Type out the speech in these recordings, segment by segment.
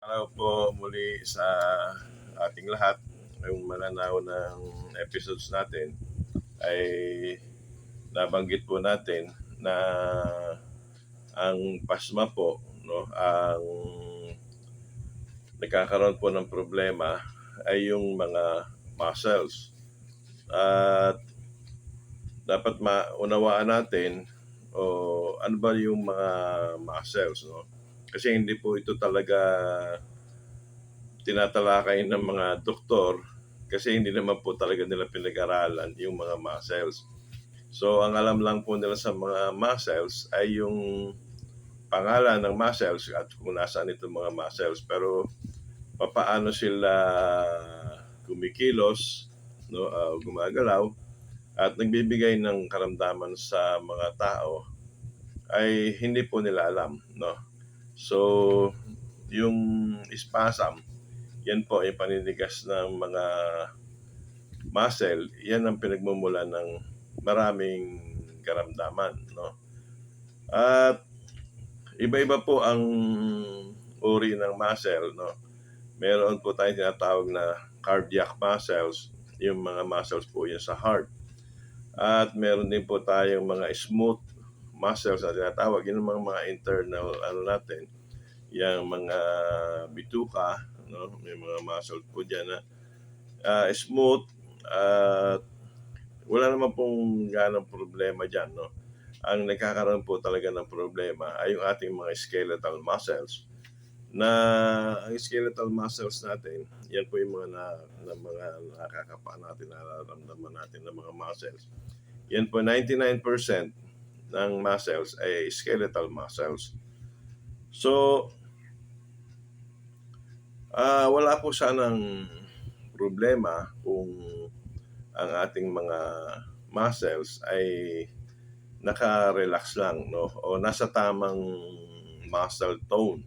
Araw po muli sa ating lahat. Yung mananaw ng episodes natin ay nabanggit po natin na ang pasma po, no, ang nagkakaroon po ng problema ay yung mga muscles. At dapat maunawaan natin o ano ba yung mga muscles, no? Kasi hindi po ito talaga tinatalakay ng mga doktor kasi hindi naman po talaga nila pinag-aralan yung mga muscles. So, ang alam lang po nila sa mga muscles ay yung pangalan ng muscles at kung nasaan itong mga muscles. Pero, papaano sila kumikilos, no, gumagalaw, at nagbibigay ng karamdaman sa mga tao ay hindi po nila alam. No? So, yung spasm, yan po yung paninigas ng mga muscle, yan ang pinagmumula ng maraming karamdaman, no? At iba-iba po ang uri ng muscle, no? Meron po tayong tinatawag na cardiac muscles, yung mga muscles po yan sa heart. At meron din po tayong mga smooth muscles na tinatawag, yun ang mga internal natin, yung mga bituka, no? May mga muscle po dyan na smooth at wala naman pong ganong problema dyan, no? Ang nagkakaroon po talaga ng problema ay yung ating mga skeletal muscles na ang skeletal muscles natin, yan po yung mga nakakapa natin, nararamdaman natin ng mga muscles. Yan po, 99% ng muscles ay skeletal muscles. So, wala po sanang problema kung ang ating mga muscles ay naka-relax lang, no? O nasa tamang muscle tone.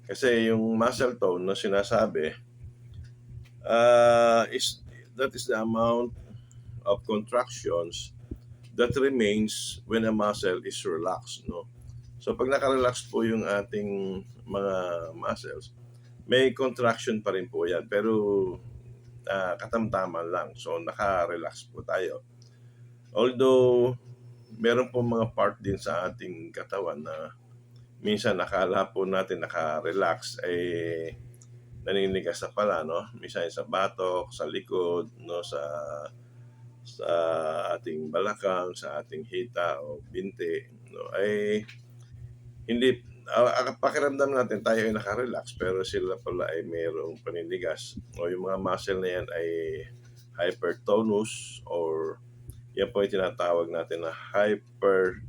Kasi yung muscle tone na sinasabi that is the amount of contractions that remains when a muscle is relaxed, no? So pag naka-relax po yung ating mga muscles, may contraction pa rin po yan, pero katamtaman lang. So naka-relax po tayo. Although meron po mga part din sa ating katawan na minsan nakala po natin naka-relax, naninigas na pala, no? Minsan sa batok, sa likod, no? Sa ating balakang, sa ating hita o binti, no? Hindi, pakiramdam natin tayo ay naka-relax, pero sila pala ay mayroong paninigas. O yung mga muscle na yan ay hypertonus, or yan po yung tinatawag natin na hypertonic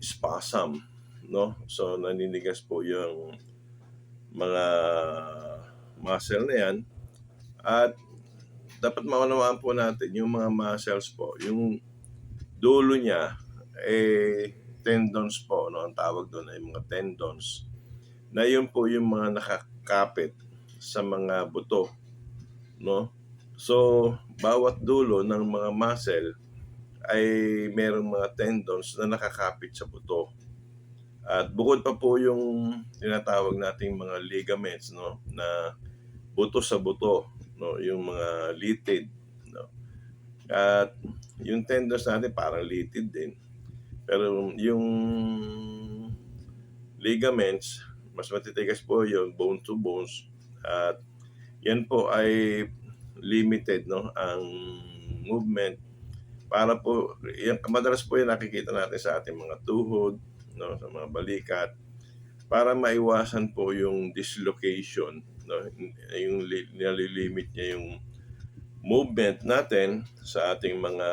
spasm, no? So naninigas po yung mga muscle na yan, at dapat maunawaan po natin yung mga muscles po, yung dulo niya tendons po, no? Ang tawag doon ay mga tendons, na yun po yung mga nakakapit sa mga buto, no? So bawat dulo ng mga muscle ay merong mga tendons na nakakapit sa buto. At bukod pa po yung tinatawag nating mga ligaments, no, na buto sa buto, no, yung mga litid, no. At yung tendons natin parang litid din. Pero yung ligaments, mas matitigas po yung bone to bones, at yan po ay limited, no, ang movement. Para po, yan, madalas po yan nakikita natin sa ating mga tuhod, no, sa mga balikat, para maiwasan po yung dislocation, no, yung nalilimit niya yung movement natin sa ating mga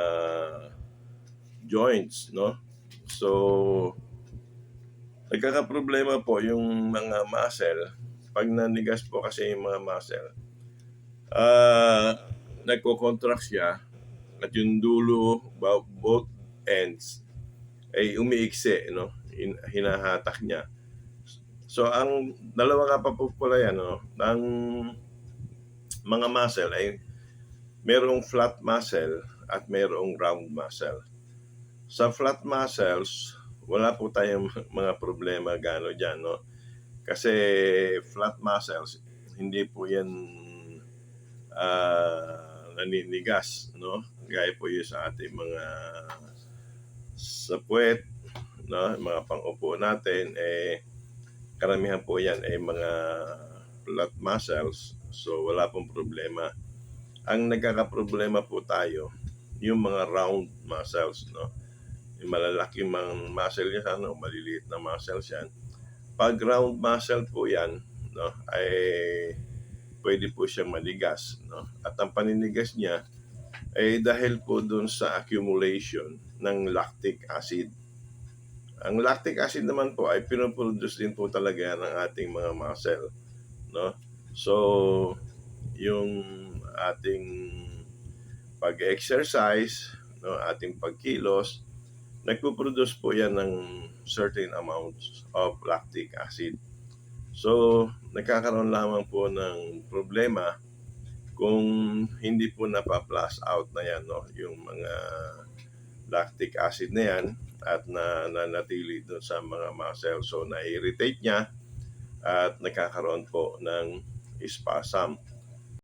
joints, no. So nagkakaproblema po yung mga muscle pag nanigas po, kasi yung mga muscle nagko-contract siya, at yung dulo, both ends ay umiiksi, no, hinahatak niya. So ang dalawa nga pa po pala yan, no, ang mga muscle ay merong flat muscle at merong round muscle. Sa flat muscles, wala po tayong mga problema gano dyan, no. Kasi flat muscles, hindi po yan naninigas, no? Gaya po yun sa ating mga sa puwet, no? Mga pang-upo natin, karamihan po yan ay mga flat muscles. So, wala pong problema. Ang nagkakaproblema po tayo, yung mga round muscles, no? Yung malalaking muscle yan, ano, maliliit na muscles yan. Pag round muscle po yan, no, ay pwede po siyang manigas, no? At ang paninigas niya ay dahil po dun sa accumulation ng lactic acid. Ang lactic acid naman po ay pinoproduce din po talaga ng ating mga muscle, no? So, yung ating pag-exercise, no, ating pagkilos, nagpo-produce po yan ng certain amounts of lactic acid. So, nagkakaroon lamang po ng problema kung hindi po napa-flush out na yan, no, yung mga lactic acid na yan at nanatili doon sa mga muscle. So, na-irritate niya at nagkakaroon po ng spasm.